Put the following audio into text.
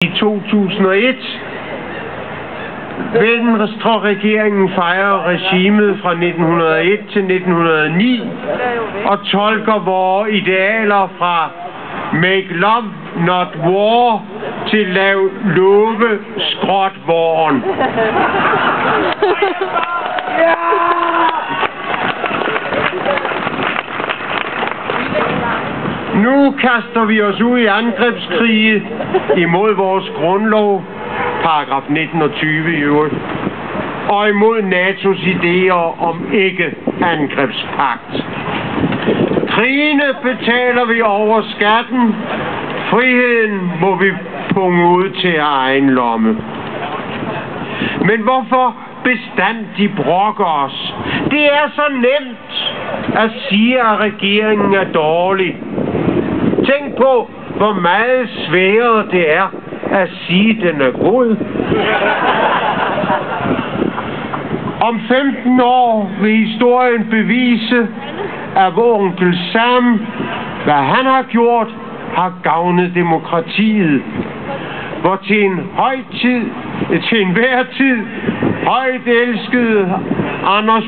I 2001 Venstre-regeringen fejrer regimet fra 1901 til 1909 og tolker vores idealer fra Make Love Not War til Lav love skråt våren. Nu kaster vi os ud i angrebskrige imod vores grundlov, paragraf 19 og 20 i øvrigt, og imod NATO's idéer om ikke-angrebspagt. Krigene betaler vi over skatten. Friheden må vi punge ud til egen lomme. Men hvorfor bestandig brokker os? Det er så nemt at sige, at regeringen er dårlig. Tænk på, hvor meget sværere det er at sige, at den er god. Om 15 år vil historien bevise, at vor onkel Sam, hvad han har gjort, har gavnet demokratiet. Hvor til enhver tid højt elskede Anders